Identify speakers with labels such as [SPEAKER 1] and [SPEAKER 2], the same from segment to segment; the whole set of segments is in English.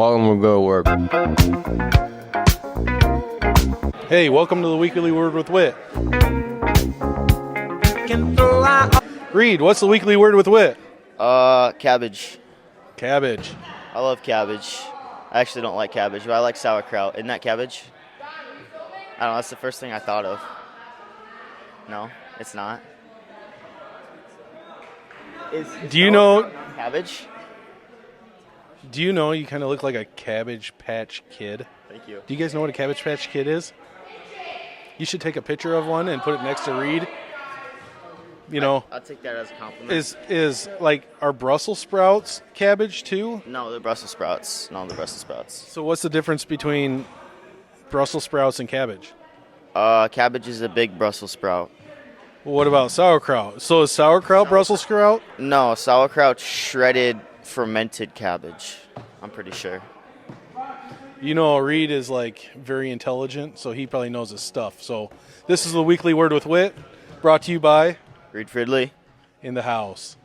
[SPEAKER 1] While I'm gonna go to work.
[SPEAKER 2] Hey, welcome to the Weekly Word with Whit. Reed, what's the Weekly Word with Whit?
[SPEAKER 3] Cabbage.
[SPEAKER 2] Cabbage.
[SPEAKER 3] I love cabbage. I actually don't like cabbage, but I like sauerkraut. Isn't that cabbage? I don't know. That's the first thing I thought of. No, it's not.
[SPEAKER 2] Do you know?
[SPEAKER 3] Cabbage?
[SPEAKER 2] Do you know you kind of look like a Cabbage Patch Kid?
[SPEAKER 3] Thank you.
[SPEAKER 2] Do you guys know what a Cabbage Patch Kid is? You should take a picture of one and put it next to Reed. You know,
[SPEAKER 3] I'll take that as a compliment.
[SPEAKER 2] is like, are Brussels sprouts cabbage too?
[SPEAKER 3] No, they're Brussels sprouts. No, they're Brussels sprouts.
[SPEAKER 2] So what's the difference between Brussels sprouts and cabbage?
[SPEAKER 3] Cabbage is a big Brussels sprout.
[SPEAKER 2] Well, what about sauerkraut? So is sauerkraut Brussels sprout?
[SPEAKER 3] No, sauerkraut shredded fermented cabbage. I'm pretty sure.
[SPEAKER 2] You know, Reed is like very intelligent, so he probably knows his stuff. So this is the Weekly Word with Whit, brought to you by
[SPEAKER 3] Reed Fridley.
[SPEAKER 2] In the House.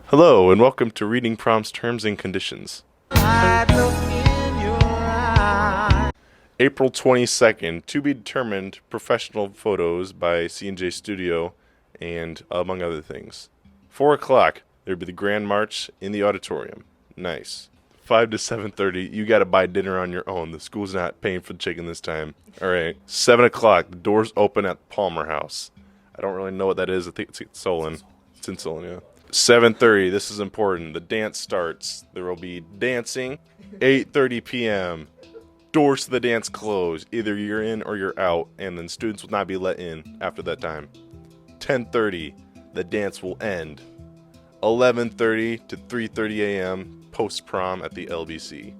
[SPEAKER 4] Hello, and welcome to Reading Prom's Terms and Conditions. April 22nd, to be determined, professional photos by C&J Studio, and among other things. 4 o'clock, there'll be the Grand March in the auditorium. Nice. 5 to 7:30, you got to buy dinner on your own. The school's not paying for the chicken this time. All right. 7 o'clock, the doors open at Palmer House. I don't really know what that is. I think it's Solon. It's in Solon, yeah. 7:30, this is important. The dance starts. There will be dancing. 8:30 p.m. Doors to the dance close. Either you're in or you're out, and then students will not be let in after that time. 10:30, the dance will end. 11:30 to 3:30 a.m. post-prom at the LBC.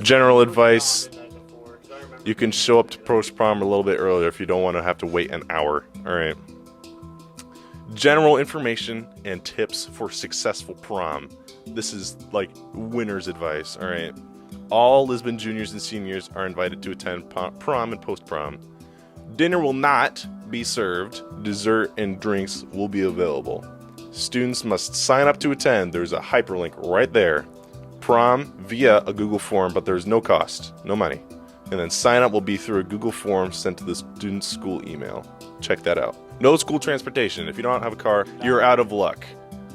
[SPEAKER 4] General advice, you can show up to post-prom a little bit earlier if you don't want to have to wait an hour. All right. General information and tips for successful prom. This is like winner's advice, all right? All Lisbon juniors and seniors are invited to attend prom and post-prom. Dinner will not be served. Dessert and drinks will be available. Students must sign up to attend. There's a hyperlink right there. Prom via a Google form, but there's no cost, no money. And then sign up will be through a Google form sent to the student's school email. Check that out. No school transportation. If you don't have a car, you're out of luck.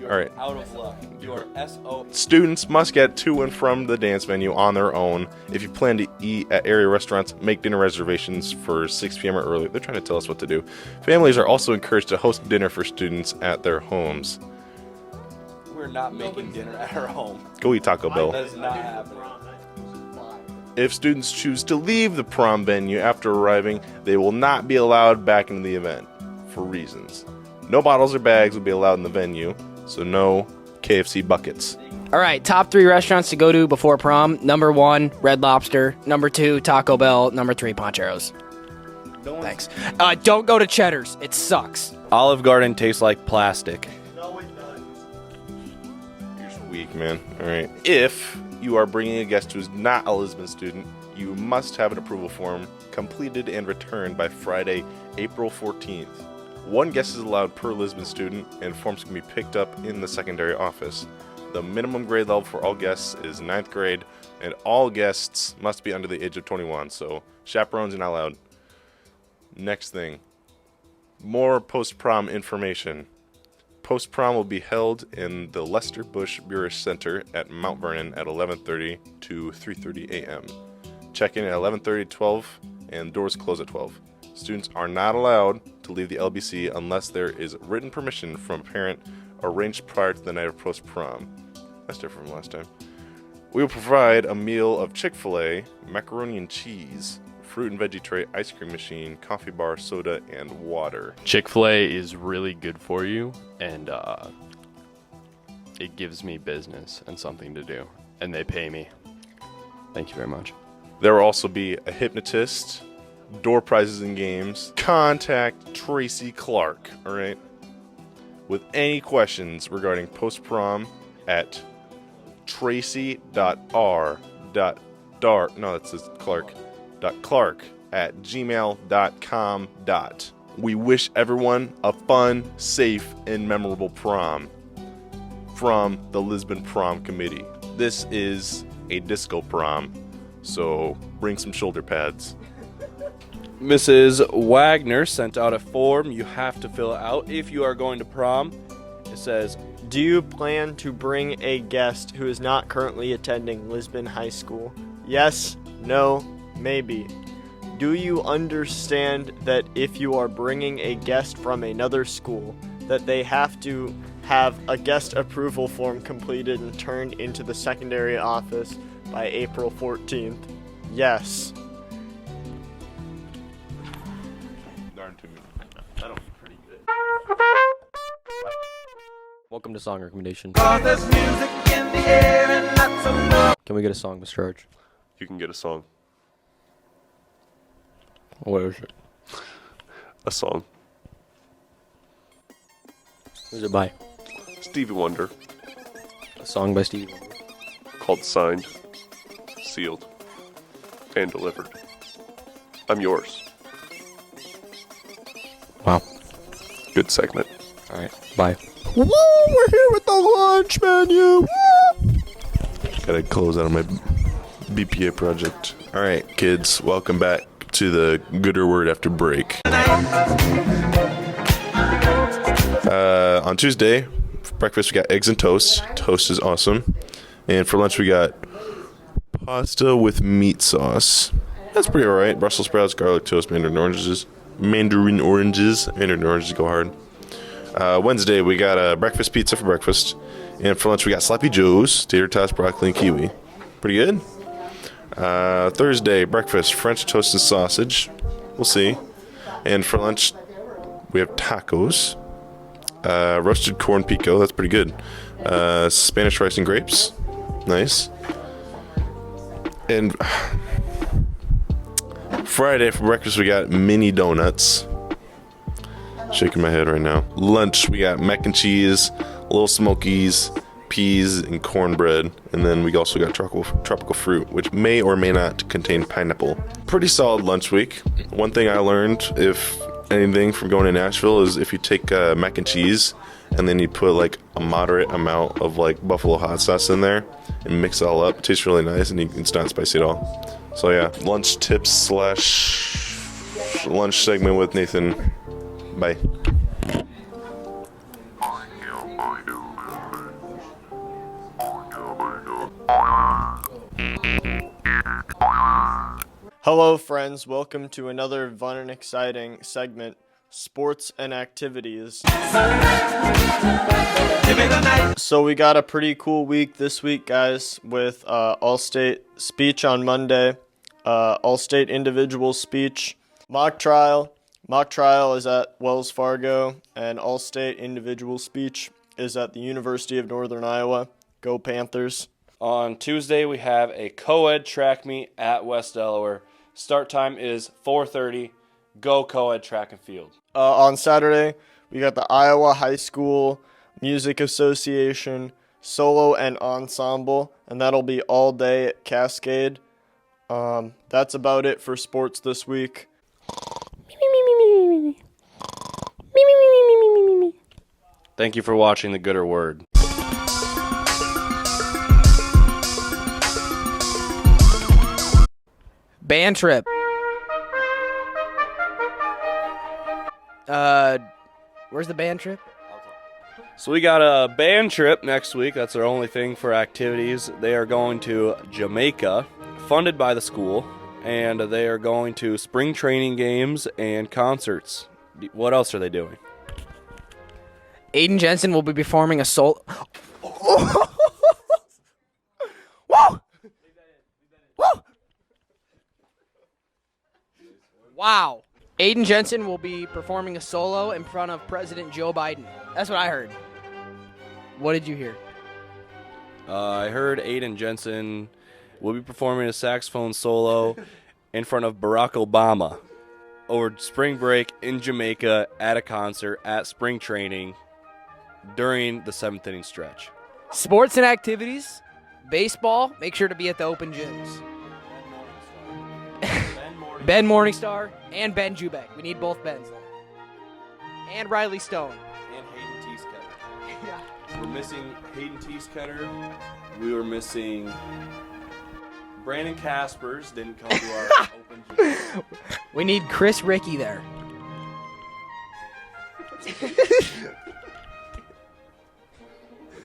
[SPEAKER 4] All right.
[SPEAKER 5] Out of luck. You are SO.
[SPEAKER 4] Students must get to and from the dance venue on their own. If you plan to eat at area restaurants, make dinner reservations for 6 p.m. or earlier. They're trying to tell us what to do. Families are also encouraged to host dinner for students at their homes.
[SPEAKER 5] We're not making dinner at our home.
[SPEAKER 4] Go eat Taco Bell.
[SPEAKER 5] That is not happening.
[SPEAKER 4] If students choose to leave the prom venue after arriving, they will not be allowed back into the event for reasons. No bottles or bags will be allowed in the venue, so no KFC buckets.
[SPEAKER 6] All right, top 3 restaurants to go to before prom. Number 1, Red Lobster. Number 2, Taco Bell. Number 3, Poncheros. Thanks. Don't go to Cheddar's. It sucks.
[SPEAKER 5] Olive Garden tastes like plastic.
[SPEAKER 4] You're weak, man. All right. If you are bringing a guest who is not a Lisbon student, you must have an approval form completed and returned by Friday, April 14th. 1 guest is allowed per Lisbon student, and forms can be picked up in the secondary office. The minimum grade level for all guests is 9th grade, and all guests must be under the age of 21, so chaperones are not allowed. Next thing, more post-prom information. Post-prom will be held in the Lester Bush Burish Center at Mount Vernon at 11:30 to 3:30 a.m. Check-in at 11:30 to 12, and doors close at 12. Students are not allowed to leave the LBC unless there is written permission from a parent arranged prior to the night of post-prom. That's different from last time. We will provide a meal of Chick-fil-A, macaroni and cheese, fruit and veggie tray, ice cream machine, coffee bar, soda, and water.
[SPEAKER 7] Chick-fil-A is really good for you, and it gives me business and something to do, and they pay me. Thank you very much.
[SPEAKER 4] There will also be a hypnotist, door prizes and games. Contact Tracy Clark, all right, with any questions regarding post-prom at tracy.r.clark@gmail.com. We wish everyone a fun, safe, and memorable prom from the Lisbon Prom Committee. this is a disco prom, so bring some shoulder pads.
[SPEAKER 5] Mrs. Wagner sent out a form you have to fill out if you are going to prom. It says,
[SPEAKER 1] Do you plan to bring a guest who is not currently attending Lisbon High School? Yes, no, maybe. Do you understand that if you are bringing a guest from another school, that they have to have a guest approval form completed and turned into the secondary office by April 14th? Yes.
[SPEAKER 4] Darn to me. That'll be pretty good.
[SPEAKER 8] Welcome to Song Recommendation.
[SPEAKER 9] Can
[SPEAKER 8] Can we get a song, Mr. Arch?
[SPEAKER 7] You can get a song.
[SPEAKER 8] What is it?
[SPEAKER 7] A song.
[SPEAKER 8] Who's it by?
[SPEAKER 7] Stevie Wonder,
[SPEAKER 8] A song by Stevie Wonder.
[SPEAKER 7] called Signed, Sealed, and Delivered. I'm yours.
[SPEAKER 8] Wow.
[SPEAKER 7] Good segment.
[SPEAKER 8] All right. Bye.
[SPEAKER 1] Woo! We're here with the lunch menu!
[SPEAKER 4] Gotta close out of my BPA project. All right, kids, welcome back to the gooder word after break. On Tuesday, for breakfast we got eggs and toast. Toast is awesome. And for lunch we got pasta with meat sauce. That's pretty alright. Brussels sprouts, garlic toast, mandarin oranges. Mandarin oranges go hard. Wednesday we got a breakfast pizza for breakfast. And for lunch we got sloppy joes, tater tots, broccoli, and kiwi. Pretty good. Thursday, breakfast, French toast and sausage. We'll see. And for lunch, we have tacos. Roasted corn pico. That's pretty good. Spanish rice and grapes. Nice. And Friday, for breakfast, we got mini donuts. Shaking my head right now. Lunch, we got mac and cheese, little smokies, peas, and cornbread. And then we also got tropical fruit, which may or may not contain pineapple. Pretty solid lunch week. One thing I learned, if anything, from going to Nashville is if you take mac and cheese and then you put like a moderate amount of like buffalo hot sauce in there and mix it all up, it tastes really nice and it's not spicy at all. So yeah, lunch tips / lunch segment with Nathan. Bye.
[SPEAKER 1] Hello, friends. Welcome to another fun and exciting segment, Sports and Activities. So we got a pretty cool week this week, guys, with All-State speech on Monday, All-State individual speech, mock trial. Mock trial is at Wells Fargo, and All-State individual speech is at the University of Northern Iowa. Go Panthers.
[SPEAKER 5] on Tuesday we have a co-ed track meet at West Delaware. Start time is 4:30. Go co-ed track and field.
[SPEAKER 1] On Saturday, we got the Iowa High School Music Association solo and ensemble, and that'll be all day at Cascade. That's about it for sports this week.
[SPEAKER 5] Thank you for watching The Gooder Word.
[SPEAKER 6] Band trip. Where's the band trip?
[SPEAKER 5] So we got a band trip next week. That's our only thing for activities. They are going to Jamaica, funded by the school, and they are going to spring training games and concerts. What else are they doing?
[SPEAKER 6] Aiden Jensen will be performing a solo. Whoa! Whoa! Wow. Aiden Jensen will be performing a solo in front of President Joe Biden. That's what I heard. What did you hear?
[SPEAKER 5] I heard Aiden Jensen will be performing a saxophone solo in front of Barack Obama over spring break in Jamaica at a concert at spring training during the 7th inning stretch.
[SPEAKER 6] Sports and activities. Baseball, make sure to be at the open gyms. Ben Morningstar and Ben Jubek. We need both Bens. And Riley Stone.
[SPEAKER 5] And Hayden Teasketter.
[SPEAKER 6] Yeah.
[SPEAKER 5] We're missing Hayden Teesketter. We were missing Brandon Caspers. Didn't come to our open gym.
[SPEAKER 6] We need Chris Ricky there.